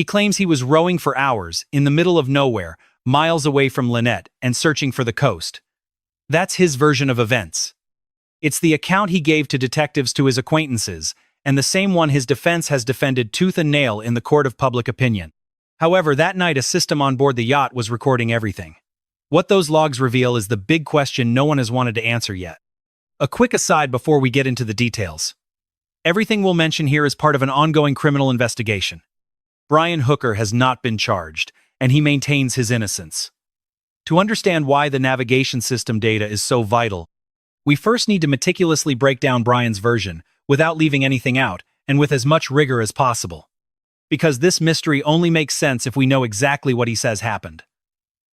He claims he was rowing for hours, in the middle of nowhere, miles away from Lynette, and searching for the coast. That's his version of events. It's the account he gave to detectives to his acquaintances, and the same one his defense has defended tooth and nail in the court of public opinion. However, that night a system on board the yacht was recording everything. What those logs reveal is the big question no one has wanted to answer yet. A quick aside before we get into the details. Everything we'll mention here is part of an ongoing criminal investigation. Brian Hooker has not been charged, and he maintains his innocence. To understand why the navigation system data is so vital, we first need to meticulously break down Brian's version, without leaving anything out, and with as much rigor as possible. Because this mystery only makes sense if we know exactly what he says happened.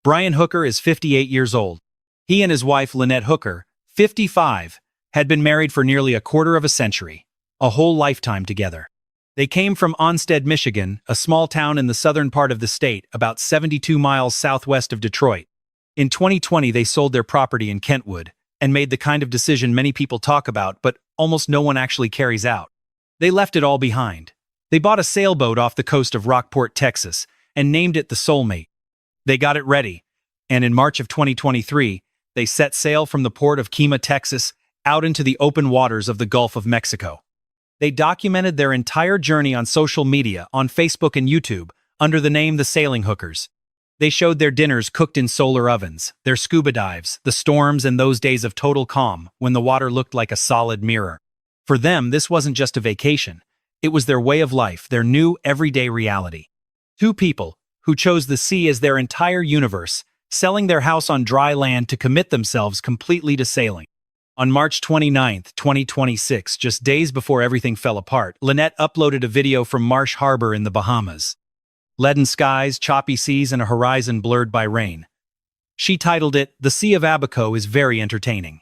Brian Hooker is 58 years old. He and his wife, Lynette Hooker, 55, had been married for nearly a quarter of a century, a whole lifetime together. They came from Onstead, Michigan, a small town in the southern part of the state, about 72 miles southwest of Detroit. In 2020, they sold their property in Kentwood, and made the kind of decision many people talk about but almost no one actually carries out. They left it all behind. They bought a sailboat off the coast of Rockport, Texas, and named it the Soulmate. They got it ready, and in March of 2023, they set sail from the port of Kima, Texas, out into the open waters of the Gulf of Mexico. They documented their entire journey on social media, on Facebook and YouTube, under the name The Sailing Hookers. They showed their dinners cooked in solar ovens, their scuba dives, the storms and those days of total calm when the water looked like a solid mirror. For them, this wasn't just a vacation. It was their way of life, their new everyday reality. Two people who chose the sea as their entire universe, selling their house on dry land to commit themselves completely to sailing. On March 29, 2026, just days before everything fell apart, Lynette uploaded a video from Marsh Harbor in the Bahamas. Leaden skies, choppy seas, and a horizon blurred by rain. She titled it, "The Sea of Abaco is very entertaining."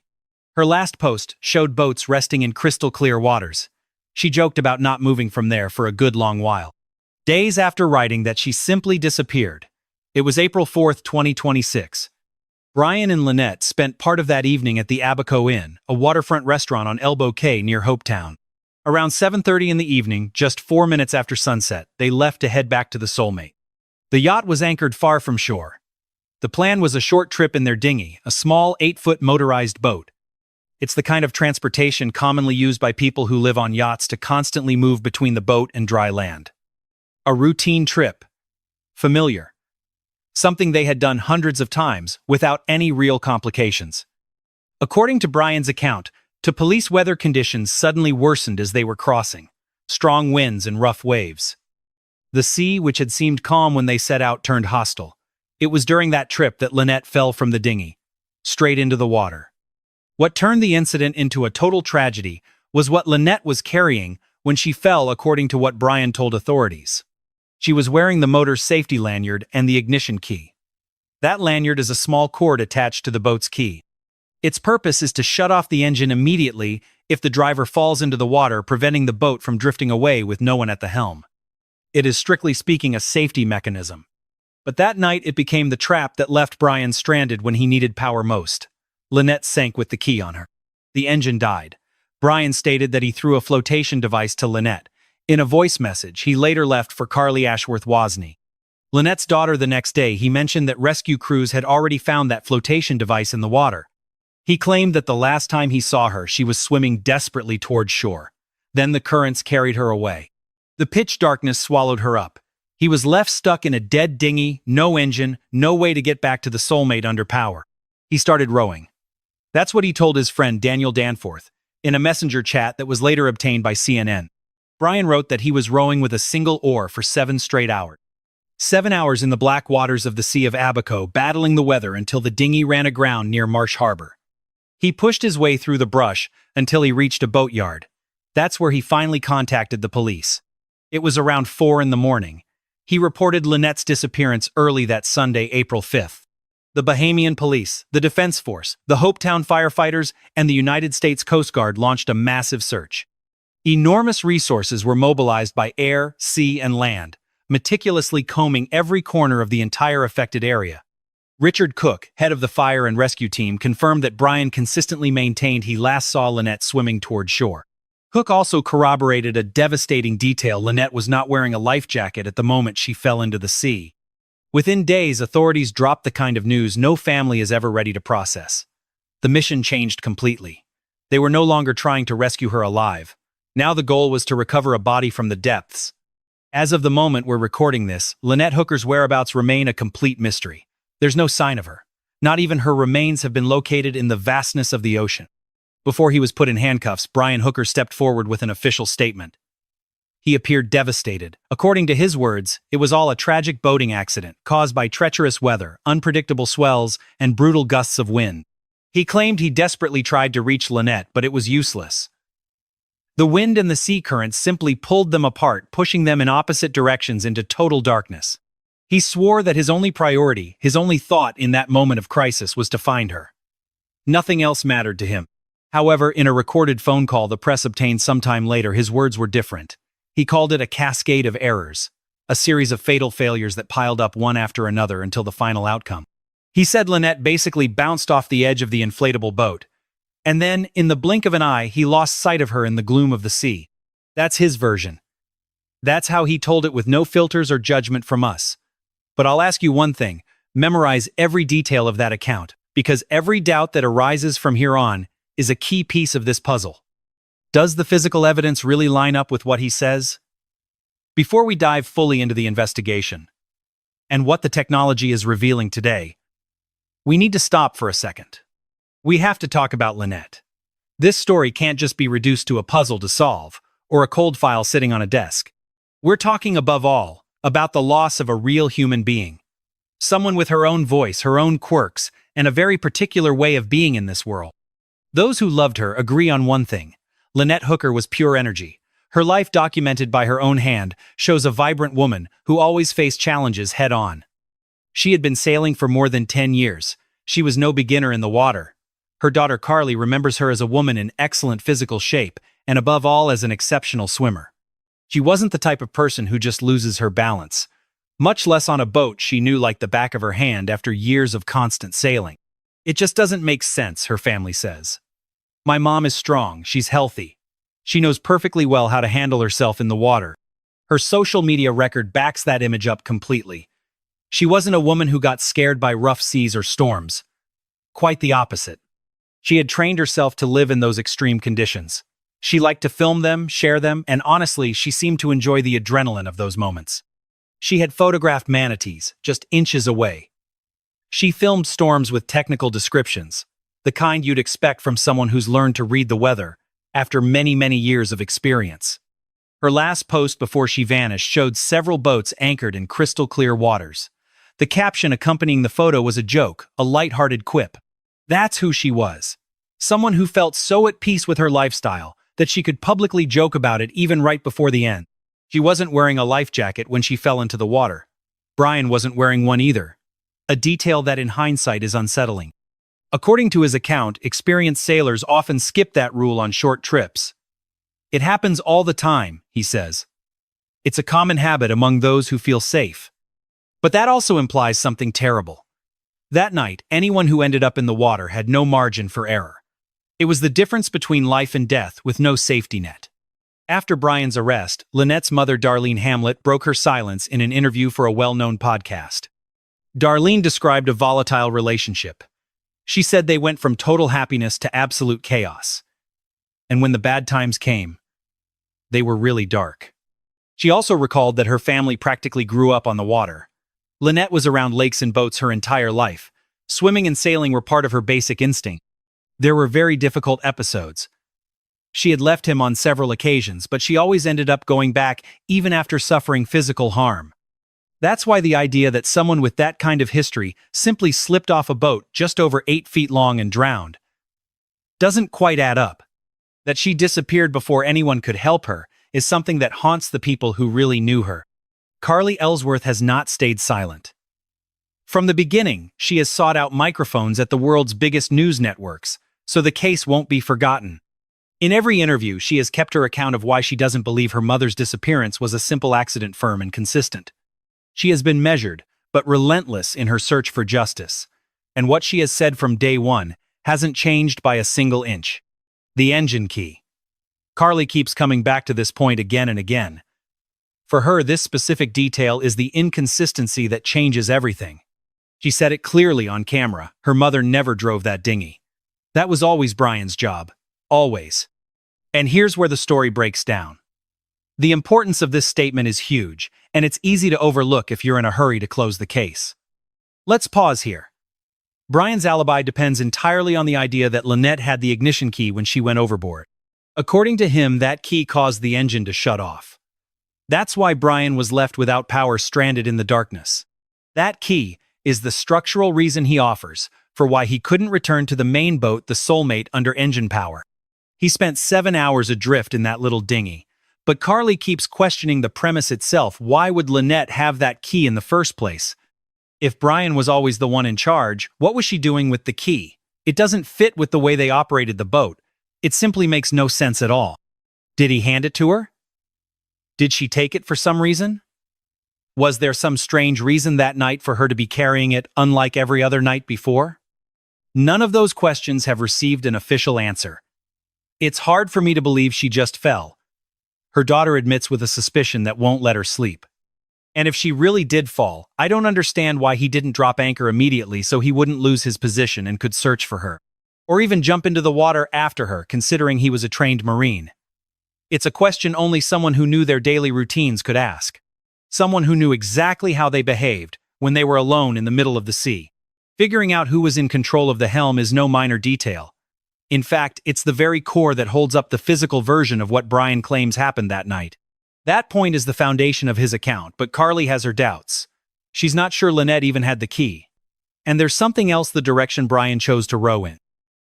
Her last post showed boats resting in crystal clear waters. She joked about not moving from there for a good long while. Days after writing that, she simply disappeared. It was April 4, 2026. Brian and Lynette spent part of that evening at the Abaco Inn, a waterfront restaurant on Elbow Cay near Hopetown. Around 7:30 in the evening, just 4 minutes after sunset, they left to head back to the Soulmate. The yacht was anchored far from shore. The plan was a short trip in their dinghy, a small 8-foot motorized boat. It's the kind of transportation commonly used by people who live on yachts to constantly move between the boat and dry land. A routine trip. Familiar. Something they had done hundreds of times, without any real complications. According to Brian's account, to police, weather conditions suddenly worsened as they were crossing. Strong winds and rough waves. The sea, which had seemed calm when they set out, turned hostile. It was during that trip that Lynette fell from the dinghy, straight into the water. What turned the incident into a total tragedy was what Lynette was carrying when she fell, according to what Brian told authorities. She was wearing the motor's safety lanyard and the ignition key. That lanyard is a small cord attached to the boat's key. Its purpose is to shut off the engine immediately if the driver falls into the water, preventing the boat from drifting away with no one at the helm. It is strictly speaking a safety mechanism. But that night it became the trap that left Brian stranded when he needed power most. Lynette sank with the key on her. The engine died. Brian stated that he threw a flotation device to Lynette. In a voice message he later left for Carly Ashworth Wozni, Lynette's daughter. The next day he mentioned that rescue crews had already found that flotation device in the water. He claimed that the last time he saw her, she was swimming desperately toward shore. Then the currents carried her away. The pitch darkness swallowed her up. He was left stuck in a dead dinghy, no engine, no way to get back to the Soulmate under power. He started rowing. That's what he told his friend Daniel Danforth, in a messenger chat that was later obtained by CNN. Brian wrote that he was rowing with a single oar for 7 straight hours. 7 hours in the black waters of the Sea of Abaco, battling the weather until the dinghy ran aground near Marsh Harbor. He pushed his way through the brush until he reached a boatyard. That's where he finally contacted the police. It was around 4 in the morning. He reported Lynette's disappearance early that Sunday, April 5th. The Bahamian police, the Defense Force, the Hopetown firefighters, and the United States Coast Guard launched a massive search. Enormous resources were mobilized by air, sea, and land, meticulously combing every corner of the entire affected area. Richard Cook, head of the fire and rescue team, confirmed that Brian consistently maintained he last saw Lynette swimming toward shore. Cook also corroborated a devastating detail: Lynette was not wearing a life jacket at the moment she fell into the sea. Within days, authorities dropped the kind of news no family is ever ready to process. The mission changed completely. They were no longer trying to rescue her alive. Now the goal was to recover a body from the depths. As of the moment we're recording this, Lynette Hooker's whereabouts remain a complete mystery. There's no sign of her. Not even her remains have been located in the vastness of the ocean. Before he was put in handcuffs, Brian Hooker stepped forward with an official statement. He appeared devastated. According to his words, it was all a tragic boating accident caused by treacherous weather, unpredictable swells, and brutal gusts of wind. He claimed he desperately tried to reach Lynette, but it was useless. The wind and the sea currents simply pulled them apart, pushing them in opposite directions into total darkness. He swore that his only priority, his only thought in that moment of crisis was to find her. Nothing else mattered to him. However, in a recorded phone call the press obtained sometime later, his words were different. He called it a cascade of errors, a series of fatal failures that piled up one after another until the final outcome. He said Lynette basically bounced off the edge of the inflatable boat, and then, in the blink of an eye, he lost sight of her in the gloom of the sea. That's his version. That's how he told it, with no filters or judgment from us. But I'll ask you one thing: memorize every detail of that account, because every doubt that arises from here on is a key piece of this puzzle. Does the physical evidence really line up with what he says? Before we dive fully into the investigation and what the technology is revealing today, we need to stop for a second. We have to talk about Lynette. This story can't just be reduced to a puzzle to solve or a cold file sitting on a desk. We're talking above all about the loss of a real human being. Someone with her own voice, her own quirks, and a very particular way of being in this world. Those who loved her agree on one thing: Lynette Hooker was pure energy. Her life, documented by her own hand, shows a vibrant woman who always faced challenges head-on. She had been sailing for more than 10 years. She was no beginner in the water. Her daughter Carly remembers her as a woman in excellent physical shape, and above all as an exceptional swimmer. She wasn't the type of person who just loses her balance. Much less on a boat she knew like the back of her hand after years of constant sailing. It just doesn't make sense, her family says. My mom is strong, she's healthy. She knows perfectly well how to handle herself in the water. Her social media record backs that image up completely. She wasn't a woman who got scared by rough seas or storms. Quite the opposite. She had trained herself to live in those extreme conditions. She liked to film them, share them, and honestly, she seemed to enjoy the adrenaline of those moments. She had photographed manatees, just inches away. She filmed storms with technical descriptions, the kind you'd expect from someone who's learned to read the weather after many years of experience. Her last post before she vanished showed several boats anchored in crystal-clear waters. The caption accompanying the photo was a joke, a light-hearted quip. That's who she was. Someone who felt so at peace with her lifestyle that she could publicly joke about it even right before the end. She wasn't wearing a life jacket when she fell into the water. Brian wasn't wearing one either. A detail that in hindsight is unsettling. According to his account, experienced sailors often skip that rule on short trips. It happens all the time, he says. It's a common habit among those who feel safe. But that also implies something terrible. That night, anyone who ended up in the water had no margin for error. It was the difference between life and death with no safety net. After Brian's arrest, Lynette's mother Darlene Hamlet broke her silence in an interview for a well-known podcast. Darlene described a volatile relationship. She said they went from total happiness to absolute chaos. And when the bad times came, they were really dark. She also recalled that her family practically grew up on the water. Lynette was around lakes and boats her entire life. Swimming and sailing were part of her basic instinct. There were very difficult episodes. She had left him on several occasions, but she always ended up going back even after suffering physical harm. That's why the idea that someone with that kind of history simply slipped off a boat just over 8 feet long and drowned doesn't quite add up. That she disappeared before anyone could help her is something that haunts the people who really knew her. Carly Ellsworth has not stayed silent. From the beginning, she has sought out microphones at the world's biggest news networks, so the case won't be forgotten. In every interview, she has kept her account of why she doesn't believe her mother's disappearance was a simple accident firm and consistent. She has been measured, but relentless in her search for justice, and what she has said from day one hasn't changed by a single inch. The engine key. Carly keeps coming back to this point again and again. For her, this specific detail is the inconsistency that changes everything. She said it clearly on camera. Her mother never drove that dinghy. That was always Brian's job. Always. And here's where the story breaks down. The importance of this statement is huge, and it's easy to overlook if you're in a hurry to close the case. Let's pause here. Brian's alibi depends entirely on the idea that Lynette had the ignition key when she went overboard. According to him, that key caused the engine to shut off. That's why Brian was left without power, stranded in the darkness. That key is the structural reason he offers for why he couldn't return to the main boat, the Soulmate, under engine power. He spent 7 hours adrift in that little dinghy. But Carly keeps questioning the premise itself. Why would Lynette have that key in the first place? If Brian was always the one in charge, what was she doing with the key? It doesn't fit with the way they operated the boat. It simply makes no sense at all. Did he hand it to her? Did she take it for some reason? Was there some strange reason that night for her to be carrying it, unlike every other night before? None of those questions have received an official answer. It's hard for me to believe she just fell. Her daughter admits with a suspicion that won't let her sleep. And if she really did fall, I don't understand why he didn't drop anchor immediately so he wouldn't lose his position and could search for her. Or even jump into the water after her, considering he was a trained Marine. It's a question only someone who knew their daily routines could ask. Someone who knew exactly how they behaved when they were alone in the middle of the sea. Figuring out who was in control of the helm is no minor detail. In fact, it's the very core that holds up the physical version of what Brian claims happened that night. That point is the foundation of his account, but Carly has her doubts. She's not sure Lynette even had the key. And there's something else: the direction Brian chose to row in.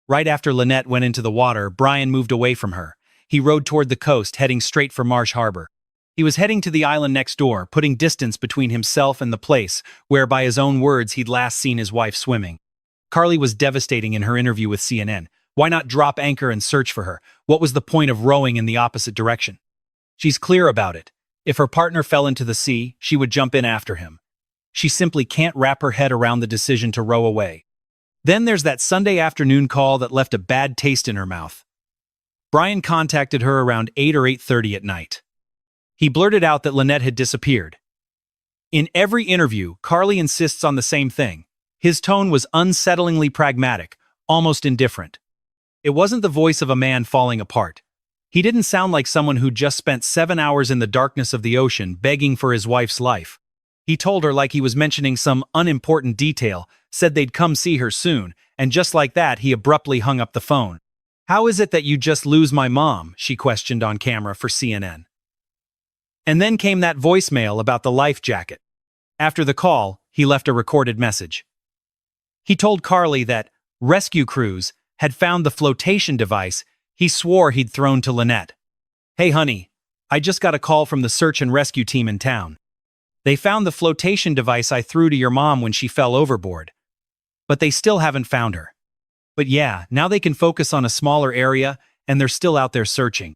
Right after Lynette went into the water, Brian moved away from her. He rowed toward the coast, heading straight for Marsh Harbor. He was heading to the island next door, putting distance between himself and the place where, by his own words, he'd last seen his wife swimming. Carly was devastating in her interview with CNN. Why not drop anchor and search for her? What was the point of rowing in the opposite direction? She's clear about it. If her partner fell into the sea, she would jump in after him. She simply can't wrap her head around the decision to row away. Then there's that Sunday afternoon call that left a bad taste in her mouth. Brian contacted her around 8 or 8:30 at night. He blurted out that Lynette had disappeared. In every interview, Carly insists on the same thing. His tone was unsettlingly pragmatic, almost indifferent. It wasn't the voice of a man falling apart. He didn't sound like someone who just spent 7 hours in the darkness of the ocean begging for his wife's life. He told her like he was mentioning some unimportant detail, said they'd come see her soon, and just like that, he abruptly hung up the phone. "How is it that you just lose my mom?" she questioned on camera for CNN. And then came that voicemail about the life jacket. After the call, he left a recorded message. He told Carly that rescue crews had found the flotation device he swore he'd thrown to Lynette. "Hey honey, I just got a call from the search and rescue team in town. They found the flotation device I threw to your mom when she fell overboard. But they still haven't found her. But yeah, now they can focus on a smaller area and they're still out there searching.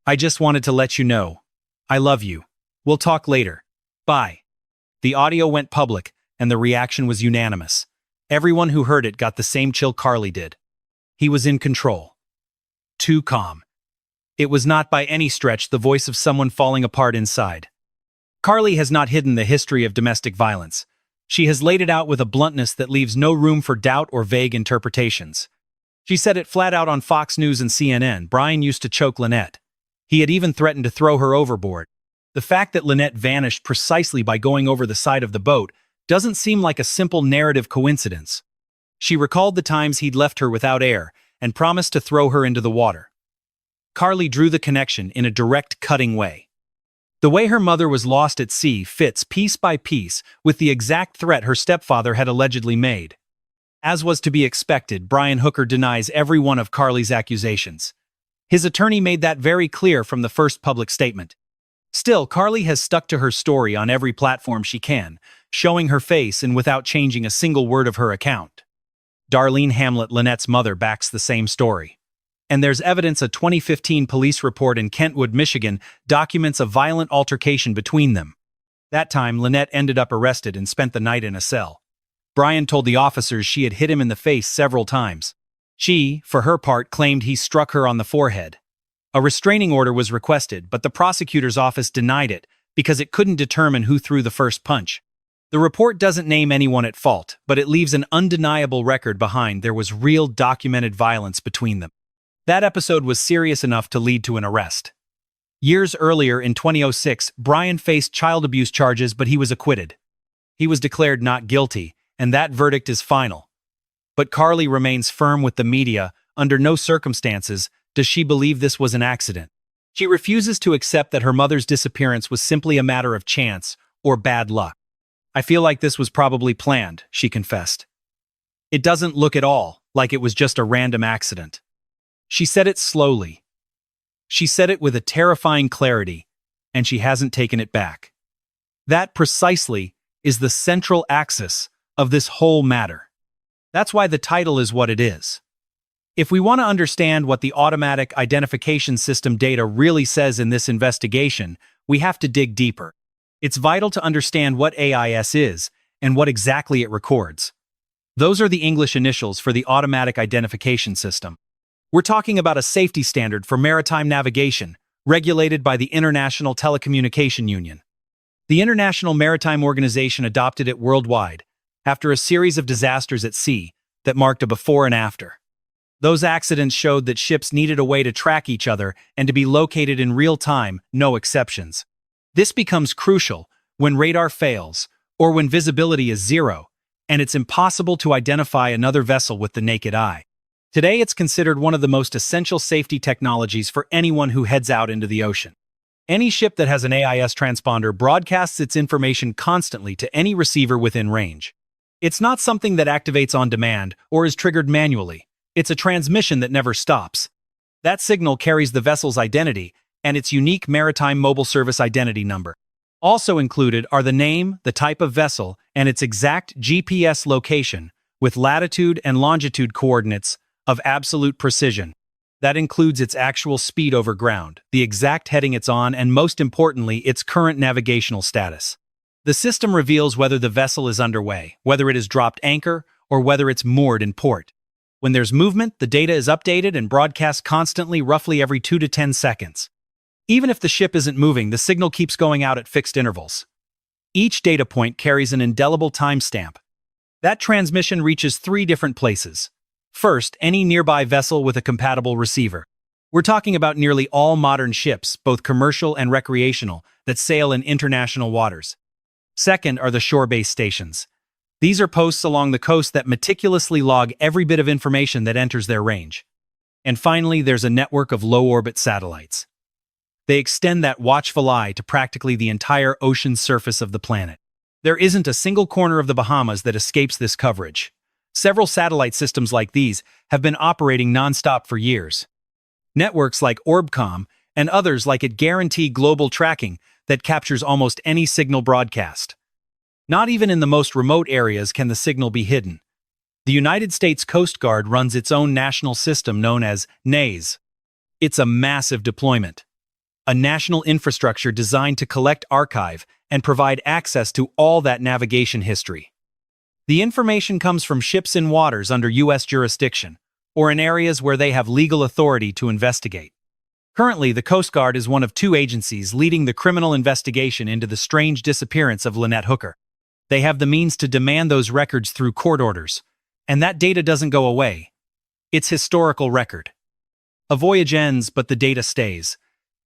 I just wanted to let you know. I love you. We'll talk later. Bye." The audio went public and the reaction was unanimous. Everyone who heard it got the same chill Carly did. He was in control. Too calm. It was not by any stretch the voice of someone falling apart inside. Carly has not hidden the history of domestic violence. She has laid it out with a bluntness that leaves no room for doubt or vague interpretations. She said it flat out on Fox News and CNN. Brian used to choke Lynette. He had even threatened to throw her overboard. The fact that Lynette vanished precisely by going over the side of the boat doesn't seem like a simple narrative coincidence. She recalled the times he'd left her without air and promised to throw her into the water. Carly drew the connection in a direct, cutting way. The way her mother was lost at sea fits piece by piece with the exact threat her stepfather had allegedly made. As was to be expected, Brian Hooker denies every one of Carly's accusations. His attorney made that very clear from the first public statement. Still, Carly has stuck to her story on every platform she can, showing her face and without changing a single word of her account. Darlene Hamlet, Lynette's mother, backs the same story. And there's evidence: a 2015 police report in Kentwood, Michigan, documents a violent altercation between them. That time, Lynette ended up arrested and spent the night in a cell. Brian told the officers she had hit him in the face several times. She, for her part, claimed he struck her on the forehead. A restraining order was requested, but the prosecutor's office denied it because it couldn't determine who threw the first punch. The report doesn't name anyone at fault, but it leaves an undeniable record behind there was real documented violence between them. That episode was serious enough to lead to an arrest. Years earlier, in 2006, Brian faced child abuse charges, but he was acquitted. He was declared not guilty, and that verdict is final. But Carly remains firm with the media. Under no circumstances does she believe this was an accident. She refuses to accept that her mother's disappearance was simply a matter of chance or bad luck. "I feel like this was probably planned," she confessed. "It doesn't look at all like it was just a random accident." She said it slowly. She said it with a terrifying clarity, and she hasn't taken it back. That precisely is the central axis of this whole matter. That's why the title is what it is. If we want to understand what the automatic identification system data really says in this investigation, we have to dig deeper. It's vital to understand what AIS is and what exactly it records. Those are the English initials for the automatic identification system. We're talking about a safety standard for maritime navigation, regulated by the International Telecommunication Union. The International Maritime Organization adopted it worldwide, after a series of disasters at sea that marked a before and after. Those accidents showed that ships needed a way to track each other and to be located in real time, no exceptions. This becomes crucial when radar fails or when visibility is zero, and it's impossible to identify another vessel with the naked eye. Today, it's considered one of the most essential safety technologies for anyone who heads out into the ocean. Any ship that has an AIS transponder broadcasts its information constantly to any receiver within range. It's not something that activates on demand or is triggered manually. It's a transmission that never stops. That signal carries the vessel's identity and its unique maritime mobile service identity number. Also included are the name, the type of vessel, and its exact GPS location, with latitude and longitude coordinates of absolute precision. That includes its actual speed over ground, the exact heading it's on, and most importantly, its current navigational status. The system reveals whether the vessel is underway, whether it has dropped anchor, or whether it's moored in port. When there's movement, the data is updated and broadcast constantly, roughly every 2 to 10 seconds. Even if the ship isn't moving, the signal keeps going out at fixed intervals. Each data point carries an indelible timestamp. That transmission reaches 3 different places. First, any nearby vessel with a compatible receiver. We're talking about nearly all modern ships, both commercial and recreational, that sail in international waters. Second are the shore-based stations. These are posts along the coast that meticulously log every bit of information that enters their range. And finally, there's a network of low-orbit satellites. They extend that watchful eye to practically the entire ocean surface of the planet. There isn't a single corner of the Bahamas that escapes this coverage. Several satellite systems like these have been operating non-stop for years. Networks like Orbcomm and others like it guarantee global tracking that captures almost any signal broadcast. Not even in the most remote areas can the signal be hidden. The United States Coast Guard runs its own national system known as NAIS. It's a massive deployment. A national infrastructure designed to collect, archive, and provide access to all that navigation history. The information comes from ships in waters under U.S. jurisdiction, or in areas where they have legal authority to investigate. Currently, the Coast Guard is one of 2 agencies leading the criminal investigation into the strange disappearance of Lynette Hooker. They have the means to demand those records through court orders, and that data doesn't go away. It's historical record. A voyage ends, but the data stays.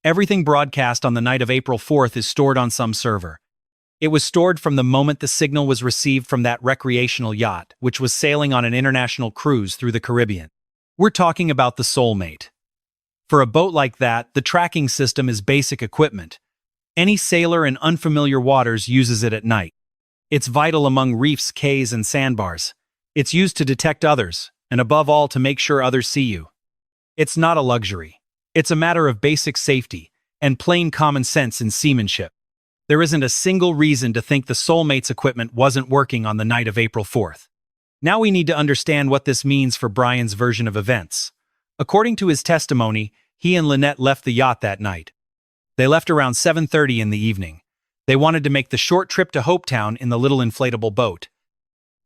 Everything broadcast on the night of April 4th is stored on some server. It was stored from the moment the signal was received from that recreational yacht, which was sailing on an international cruise through the Caribbean. We're talking about the Soulmate. For a boat like that, the tracking system is basic equipment. Any sailor in unfamiliar waters uses it at night. It's vital among reefs, cays, and sandbars. It's used to detect others, and above all to make sure others see you. It's not a luxury. It's a matter of basic safety and plain common sense in seamanship. There isn't a single reason to think the Soulmate's equipment wasn't working on the night of April 4th. Now we need to understand what this means for Brian's version of events. According to his testimony, he and Lynette left the yacht that night. They left around 7:30 in the evening. They wanted to make the short trip to Hopetown in the little inflatable boat.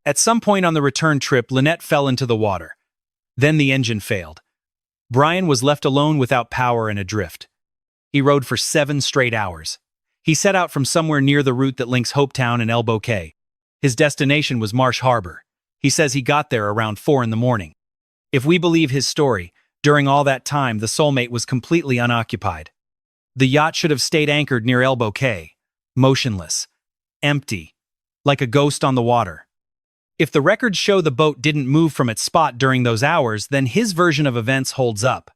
At some point on the return trip, Lynette fell into the water. Then the engine failed. Brian was left alone without power and adrift. He rode for 7 straight hours. He set out from somewhere near the route that links Hopetown and Elbow Cay. His destination was Marsh Harbor. He says he got there around 4 in the morning. If we believe his story, during all that time the Soulmate was completely unoccupied. The yacht should have stayed anchored near Elbow Cay, motionless, empty, like a ghost on the water. If the records show the boat didn't move from its spot during those hours, then his version of events holds up.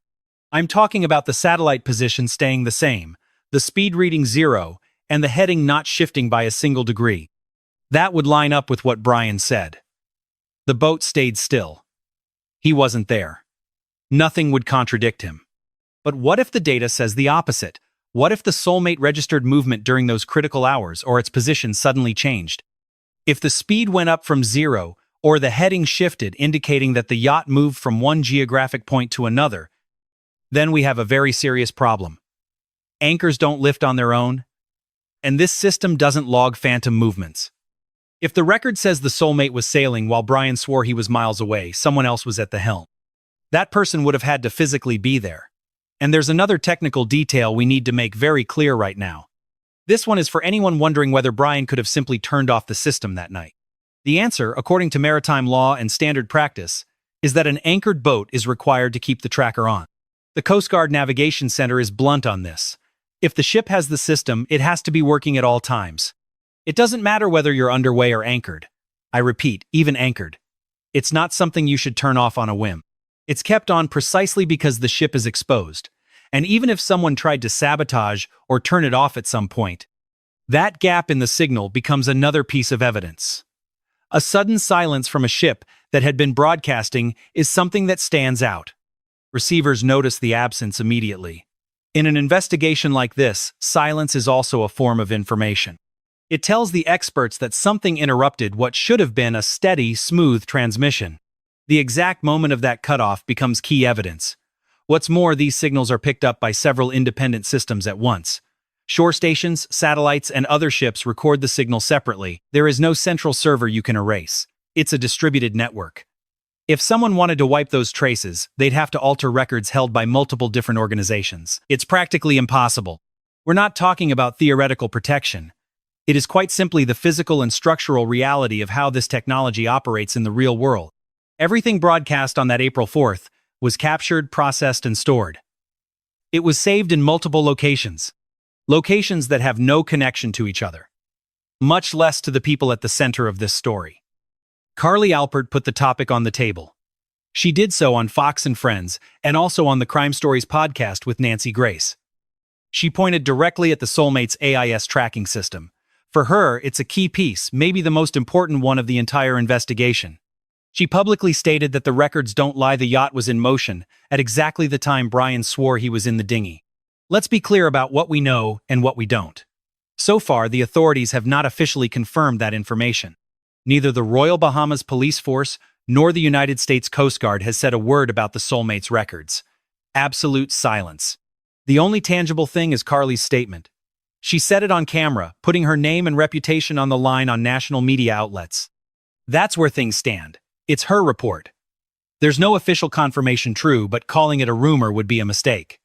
I'm talking about the satellite position staying the same, the speed reading 0, and the heading not shifting by a single degree. That would line up with what Brian said. The boat stayed still. He wasn't there. Nothing would contradict him. But what if the data says the opposite? What if the Soulmate registered movement during those critical hours, or its position suddenly changed? If the speed went up from 0, or the heading shifted, indicating that the yacht moved from one geographic point to another, then we have a very serious problem. Anchors don't lift on their own, and this system doesn't log phantom movements. If the record says the Soulmate was sailing while Brian swore he was miles away, someone else was at the helm. That person would have had to physically be there. And there's another technical detail we need to make very clear right now. This one is for anyone wondering whether Brian could have simply turned off the system that night. The answer, according to maritime law and standard practice, is that an anchored boat is required to keep the tracker on. The Coast Guard Navigation Center is blunt on this. If the ship has the system, it has to be working at all times. It doesn't matter whether you're underway or anchored. I repeat, even anchored. It's not something you should turn off on a whim. It's kept on precisely because the ship is exposed. And even if someone tried to sabotage or turn it off at some point, that gap in the signal becomes another piece of evidence. A sudden silence from a ship that had been broadcasting is something that stands out. Receivers notice the absence immediately. In an investigation like this, silence is also a form of information. It tells the experts that something interrupted what should have been a steady, smooth transmission. The exact moment of that cutoff becomes key evidence. What's more, these signals are picked up by several independent systems at once. Shore stations, satellites, and other ships record the signal separately. There is no central server you can erase. It's a distributed network. If someone wanted to wipe those traces, they'd have to alter records held by multiple different organizations. It's practically impossible. We're not talking about theoretical protection. It is quite simply the physical and structural reality of how this technology operates in the real world. Everything broadcast on that April 4th was captured, processed, and stored. It was saved in multiple locations. Locations that have no connection to each other. Much less to the people at the center of this story. Carly Alpert put the topic on the table. She did so on Fox and Friends, and also on the Crime Stories podcast with Nancy Grace. She pointed directly at the Soulmate's AIS tracking system. For her, it's a key piece, maybe the most important one of the entire investigation. She publicly stated that the records don't lie, the yacht was in motion at exactly the time Brian swore he was in the dinghy. Let's be clear about what we know and what we don't. So far, the authorities have not officially confirmed that information. Neither the Royal Bahamas Police Force nor the United States Coast Guard has said a word about the Soulmate's records. Absolute silence. The only tangible thing is Carly's statement. She said it on camera, putting her name and reputation on the line on national media outlets. That's where things stand. It's her report. There's no official confirmation true, but calling it a rumor would be a mistake.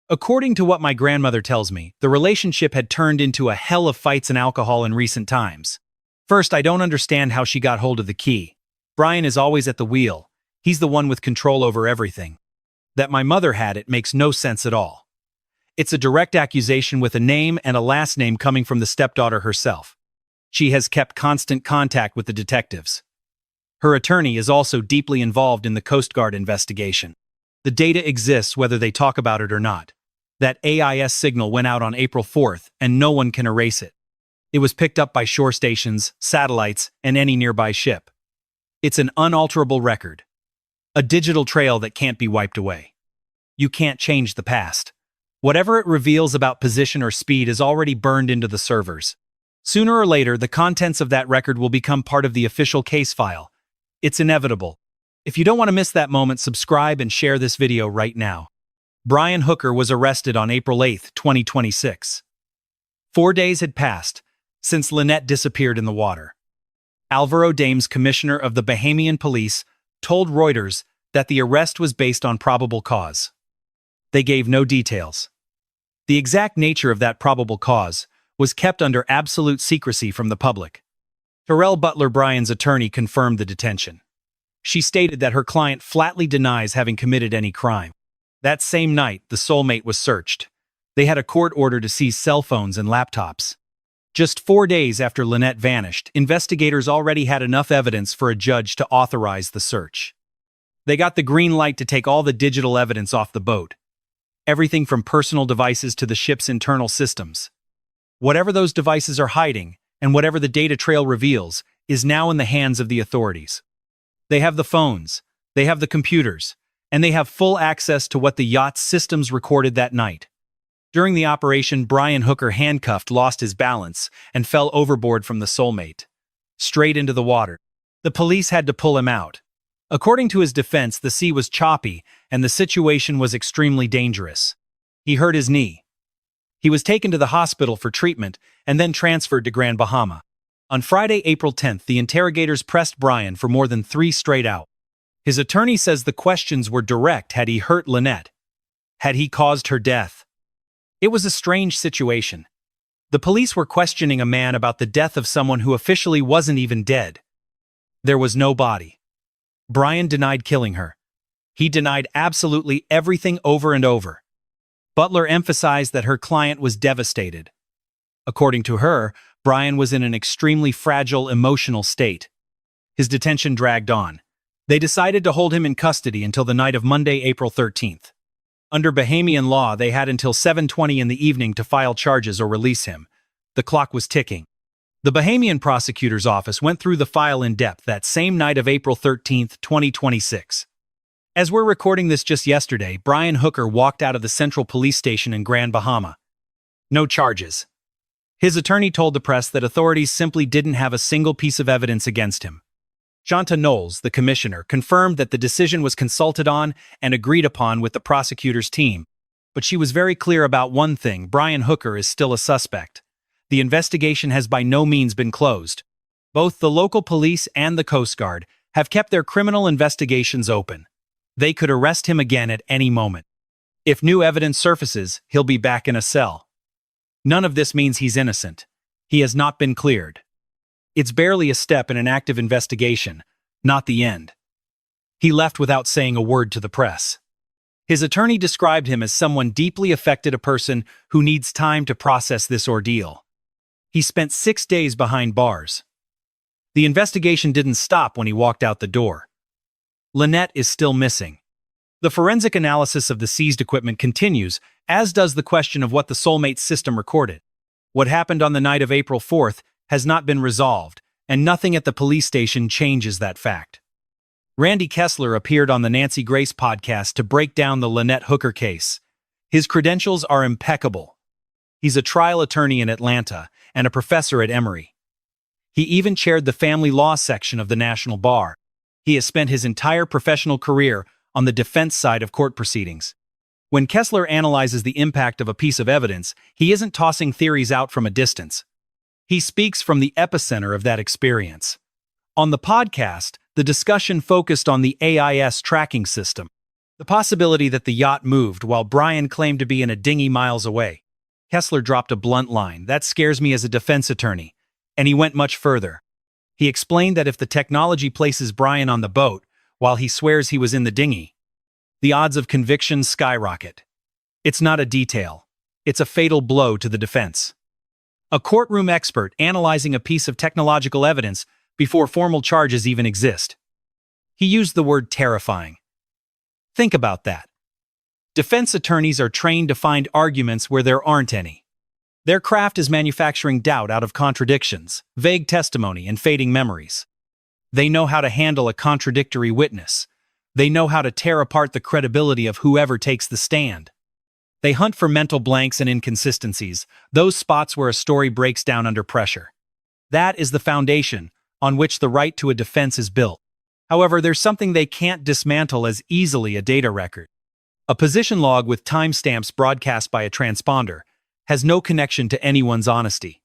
According to what my grandmother tells me, the relationship had turned into a hell of fights and alcohol in recent times. First, I don't understand how she got hold of the key. Brian is always at the wheel. He's the one with control over everything. That my mother had it makes no sense at all. It's a direct accusation with a name and a last name coming from the stepdaughter herself. She has kept constant contact with the detectives. Her attorney is also deeply involved in the Coast Guard investigation. The data exists whether they talk about it or not. That AIS signal went out on April 4th, and no one can erase it. It was picked up by shore stations, satellites, and any nearby ship. It's an unalterable record. A digital trail that can't be wiped away. You can't change the past. Whatever it reveals about position or speed is already burned into the servers. Sooner or later, the contents of that record will become part of the official case file. It's inevitable. If you don't want to miss that moment, subscribe and share this video right now. Brian Hooker was arrested on April 8, 2026. 4 days had passed since Lynette disappeared in the water. Alvaro Dames, commissioner of the Bahamian police, told Reuters that the arrest was based on probable cause. They gave no details. The exact nature of that probable cause was kept under absolute secrecy from the public. Terrell Butler Bryan's attorney confirmed the detention. She stated that her client flatly denies having committed any crime. That same night, the Soulmate was searched. They had a court order to seize cell phones and laptops. Just 4 days after Lynette vanished, investigators already had enough evidence for a judge to authorize the search. They got the green light to take all the digital evidence off the boat. Everything from personal devices to the ship's internal systems. Whatever those devices are hiding, and whatever the data trail reveals, is now in the hands of the authorities. They have the phones, they have the computers, and they have full access to what the yacht's systems recorded that night. During the operation, Bryan Hooker, handcuffed, lost his balance and fell overboard from the Soulmate, straight into the water. The police had to pull him out. According to his defense, the sea was choppy and the situation was extremely dangerous. He hurt his knee. He was taken to the hospital for treatment and then transferred to Grand Bahama. On Friday, April 10th, the interrogators pressed Bryan for more than 3 straight hours. His attorney says the questions were direct. Had he hurt Lynette? Had he caused her death? It was a strange situation. The police were questioning a man about the death of someone who officially wasn't even dead. There was no body. Bryan denied killing her. He denied absolutely everything over and over. Butler emphasized that her client was devastated. According to her, Bryan was in an extremely fragile emotional state. His detention dragged on. They decided to hold him in custody until the night of Monday, April 13th. Under Bahamian law, they had until 7:20 in the evening to file charges or release him. The clock was ticking. The Bahamian prosecutor's office went through the file in depth that same night of April 13th, 2026. As we're recording this just yesterday, Bryan Hooker walked out of the Central Police Station in Grand Bahama. No charges. His attorney told the press that authorities simply didn't have a single piece of evidence against him. Shanta Knowles, the commissioner, confirmed that the decision was consulted on and agreed upon with the prosecutor's team. But she was very clear about one thing: Bryan Hooker is still a suspect. The investigation has by no means been closed. Both the local police and the Coast Guard have kept their criminal investigations open. They could arrest him again at any moment. If new evidence surfaces, he'll be back in a cell. None of this means he's innocent. He has not been cleared. It's barely a step in an active investigation, not the end. He left without saying a word to the press. His attorney described him as someone deeply affected, a person who needs time to process this ordeal. He spent 6 days behind bars. The investigation didn't stop when he walked out the door. Lynette is still missing. The forensic analysis of the seized equipment continues, as does the question of what the Soulmate system recorded. What happened on the night of April 4th has not been resolved, and nothing at the police station changes that fact. Randy Kessler appeared on the Nancy Grace podcast to break down the Lynette Hooker case. His credentials are impeccable. He's a trial attorney in Atlanta and a professor at Emory. He even chaired the family law section of the National Bar. He has spent his entire professional career on the defense side of court proceedings. When Kessler analyzes the impact of a piece of evidence, he isn't tossing theories out from a distance. He speaks from the epicenter of that experience. On the podcast, the discussion focused on the AIS tracking system, the possibility that the yacht moved while Bryan claimed to be in a dinghy miles away. Kessler dropped a blunt line: "That scares me as a defense attorney," and he went much further. He explained that if the technology places Bryan on the boat while he swears he was in the dinghy, the odds of conviction skyrocket. It's not a detail. It's a fatal blow to the defense. A courtroom expert analyzing a piece of technological evidence before formal charges even exist. He used the word terrifying. Think about that. Defense attorneys are trained to find arguments where there aren't any. Their craft is manufacturing doubt out of contradictions, vague testimony, and fading memories. They know how to handle a contradictory witness. They know how to tear apart the credibility of whoever takes the stand. They hunt for mental blanks and inconsistencies, those spots where a story breaks down under pressure. That is the foundation on which the right to a defense is built. However, there's something they can't dismantle as easily: a data record. A position log with timestamps broadcast by a transponder has no connection to anyone's honesty.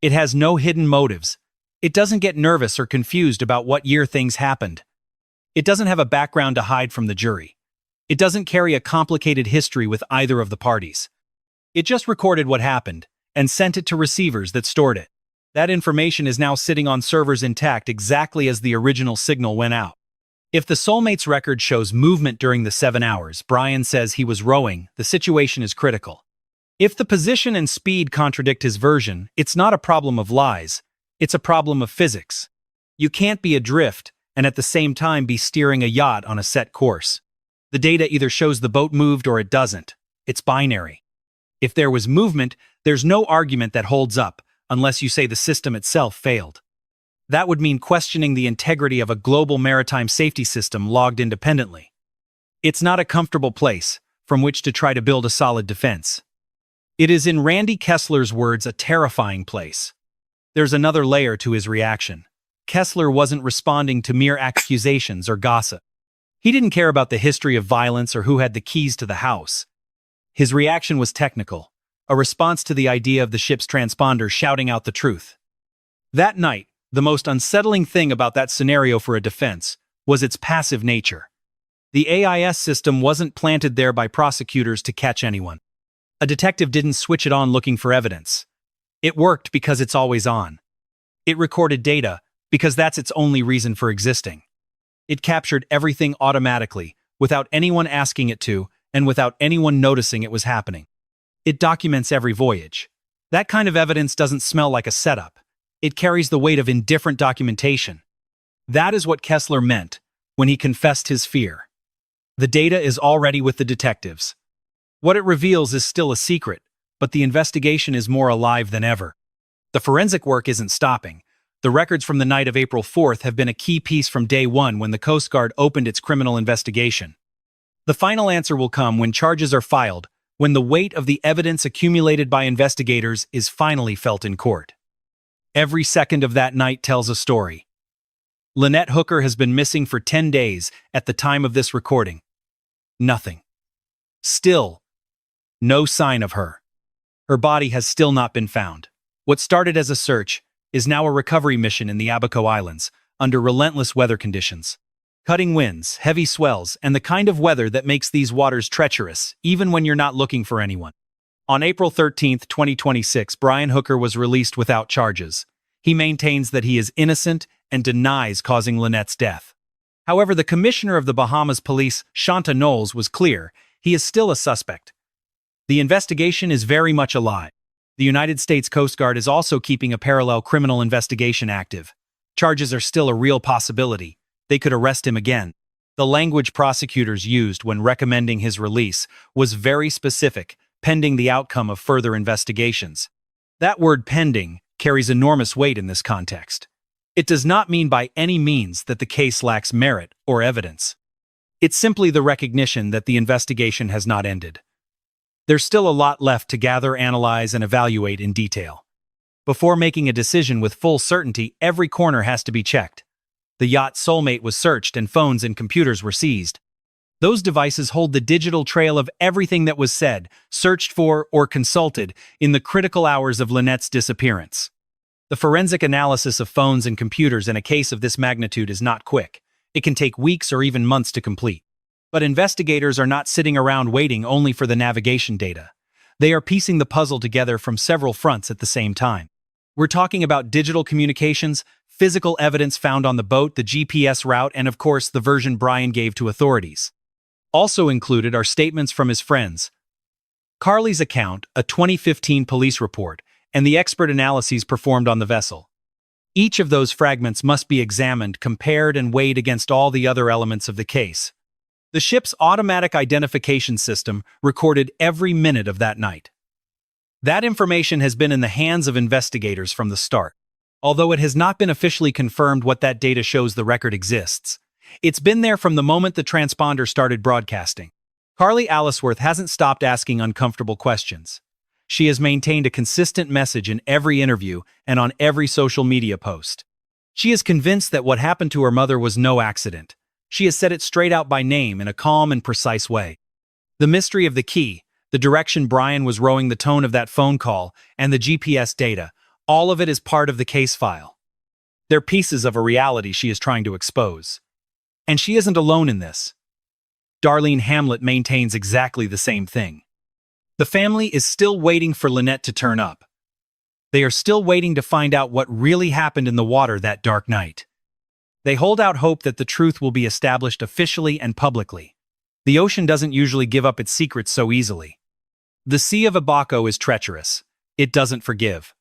It has no hidden motives. It doesn't get nervous or confused about what year things happened. It doesn't have a background to hide from the jury. It doesn't carry a complicated history with either of the parties. It just recorded what happened and sent it to receivers that stored it. That information is now sitting on servers intact exactly as the original signal went out. If the Soulmate's record shows movement during the 7 hours Brian says he was rowing, the situation is critical. If the position and speed contradict his version, it's not a problem of lies, it's a problem of physics. You can't be adrift and at the same time be steering a yacht on a set course. The data either shows the boat moved or it doesn't. It's binary. If there was movement, there's no argument that holds up, unless you say the system itself failed. That would mean questioning the integrity of a global maritime safety system logged independently. It's not a comfortable place from which to try to build a solid defense. It is, in Randy Kessler's words, a terrifying place. There's another layer to his reaction. Kessler wasn't responding to mere accusations or gossip. He didn't care about the history of violence or who had the keys to the house. His reaction was technical, a response to the idea of the ship's transponder shouting out the truth. That night, the most unsettling thing about that scenario for a defense was its passive nature. The AIS system wasn't planted there by prosecutors to catch anyone. A detective didn't switch it on looking for evidence. It worked because it's always on. It recorded data because that's its only reason for existing. It captured everything automatically, without anyone asking it to, and without anyone noticing it was happening. It documents every voyage. That kind of evidence doesn't smell like a setup. It carries the weight of indifferent documentation. That is what Kessler meant when he confessed his fear. The data is already with the detectives. What it reveals is still a secret, but the investigation is more alive than ever. The forensic work isn't stopping. The records from the night of April 4th have been a key piece from day one when the Coast Guard opened its criminal investigation. The final answer will come when charges are filed, when the weight of the evidence accumulated by investigators is finally felt in court. Every second of that night tells a story. Lynette Hooker has been missing for 10 days at the time of this recording. Nothing. Still, no sign of her. Her body has still not been found. What started as a search is now a recovery mission in the Abaco Islands, under relentless weather conditions. Cutting winds, heavy swells, and the kind of weather that makes these waters treacherous, even when you're not looking for anyone. On April 13, 2026, Brian Hooker was released without charges. He maintains that he is innocent and denies causing Lynette's death. However, the commissioner of the Bahamas Police, Shanta Knowles, was clear. He is still a suspect. The investigation is very much alive. The United States Coast Guard is also keeping a parallel criminal investigation active. Charges are still a real possibility. They could arrest him again. The language prosecutors used when recommending his release was very specific, pending the outcome of further investigations. That word pending carries enormous weight in this context. It does not mean by any means that the case lacks merit or evidence. It's simply the recognition that the investigation has not ended. There's still a lot left to gather, analyze, and evaluate in detail. Before making a decision with full certainty, every corner has to be checked. The yacht Soulmate was searched and phones and computers were seized. Those devices hold the digital trail of everything that was said, searched for, or consulted in the critical hours of Lynette's disappearance. The forensic analysis of phones and computers in a case of this magnitude is not quick. It can take weeks or even months to complete. But investigators are not sitting around waiting only for the navigation data. They are piecing the puzzle together from several fronts at the same time. We're talking about digital communications, physical evidence found on the boat, the GPS route, and of course the version Brian gave to authorities. Also included are statements from his friends, Carly's account, a 2015 police report, and the expert analyses performed on the vessel. Each of those fragments must be examined, compared, and weighed against all the other elements of the case. The ship's automatic identification system recorded every minute of that night. That information has been in the hands of investigators from the start. Although it has not been officially confirmed what that data shows, the record exists. It's been there from the moment the transponder started broadcasting. Carly Allisworth hasn't stopped asking uncomfortable questions. She has maintained a consistent message in every interview and on every social media post. She is convinced that what happened to her mother was no accident. She has said it straight out by name in a calm and precise way. The mystery of the key, the direction Brian was rowing, the tone of that phone call, and the GPS data, all of it is part of the case file. They're pieces of a reality she is trying to expose. And she isn't alone in this. Darlene Hamlet maintains exactly the same thing. The family is still waiting for Lynette to turn up. They are still waiting to find out what really happened in the water that dark night. They hold out hope that the truth will be established officially and publicly. The ocean doesn't usually give up its secrets so easily. The Sea of Abaco is treacherous. It doesn't forgive.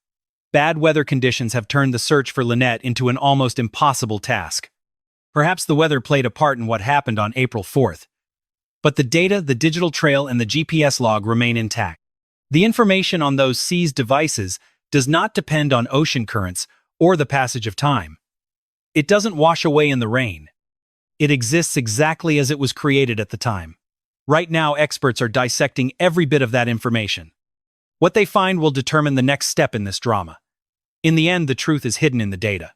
Bad weather conditions have turned the search for Lynette into an almost impossible task. Perhaps the weather played a part in what happened on April 4th. But the data, the digital trail, and the GPS log remain intact. The information on those seized devices does not depend on ocean currents or the passage of time. It doesn't wash away in the rain. It exists exactly as it was created at the time. Right now, experts are dissecting every bit of that information. What they find will determine the next step in this drama. In the end, the truth is hidden in the data.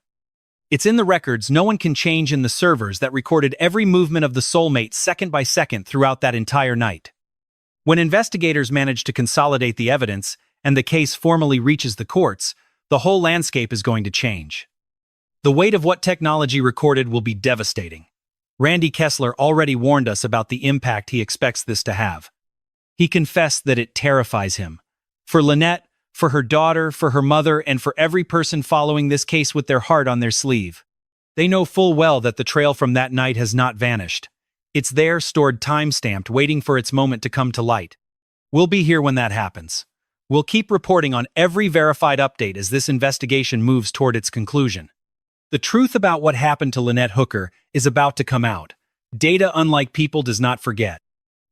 It's in the records no one can change in the servers that recorded every movement of the Soulmate second by second throughout that entire night. When investigators manage to consolidate the evidence and the case formally reaches the courts, the whole landscape is going to change. The weight of what technology recorded will be devastating. Randy Kessler already warned us about the impact he expects this to have. He confessed that it terrifies him. For Lynette, for her daughter, for her mother, and for every person following this case with their heart on their sleeve. They know full well that the trail from that night has not vanished. It's there, stored time-stamped, waiting for its moment to come to light. We'll be here when that happens. We'll keep reporting on every verified update as this investigation moves toward its conclusion. The truth about what happened to Lynette Hooker is about to come out. Data, unlike people, does not forget.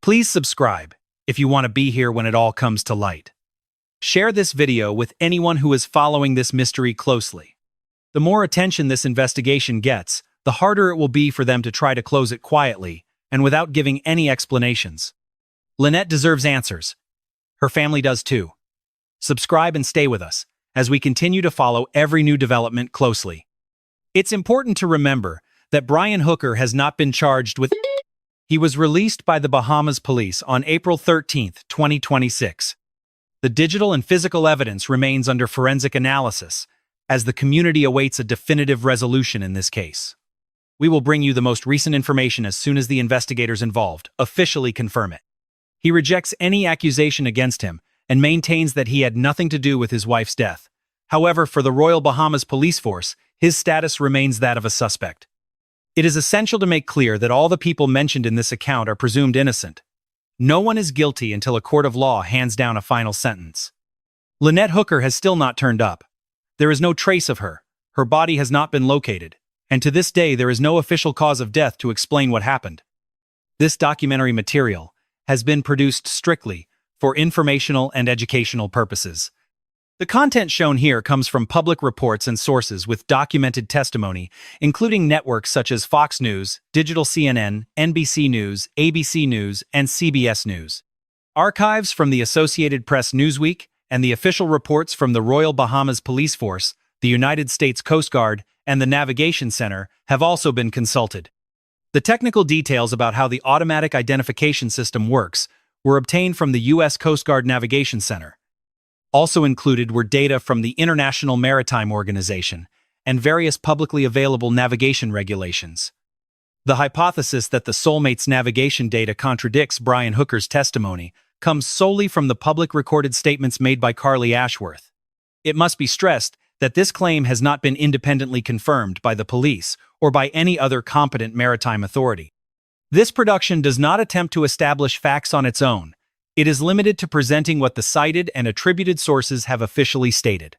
Please subscribe if you want to be here when it all comes to light. Share this video with anyone who is following this mystery closely. The more attention this investigation gets, the harder it will be for them to try to close it quietly and without giving any explanations. Lynette deserves answers. Her family does too. Subscribe and stay with us as we continue to follow every new development closely. It's important to remember that Brian Hooker has not been charged with. He was released by the Bahamas police on April 13, 2026. The digital and physical evidence remains under forensic analysis as the community awaits a definitive resolution in this case. We will bring you the most recent information as soon as the investigators involved officially confirm it. He rejects any accusation against him and maintains that he had nothing to do with his wife's death. However, for the Royal Bahamas Police Force, his status remains that of a suspect. It is essential to make clear that all the people mentioned in this account are presumed innocent. No one is guilty until a court of law hands down a final sentence. Lynette Hooker has still not turned up. There is no trace of her. Her body has not been located. And to this day, there is no official cause of death to explain what happened. This documentary material has been produced strictly for informational and educational purposes. The content shown here comes from public reports and sources with documented testimony, including networks such as Fox News, Digital CNN, NBC News, ABC News, and CBS News. Archives from the Associated Press Newsweek and the official reports from the Royal Bahamas Police Force, the United States Coast Guard, and the Navigation Center have also been consulted. The technical details about how the automatic identification system works were obtained from the U.S. Coast Guard Navigation Center. Also included were data from the International Maritime Organization and various publicly available navigation regulations. The hypothesis that the Soulmate's navigation data contradicts Brian Hooker's testimony comes solely from the public recorded statements made by Carly Ashworth. It must be stressed that this claim has not been independently confirmed by the police or by any other competent maritime authority. This production does not attempt to establish facts on its own. It is limited to presenting what the cited and attributed sources have officially stated.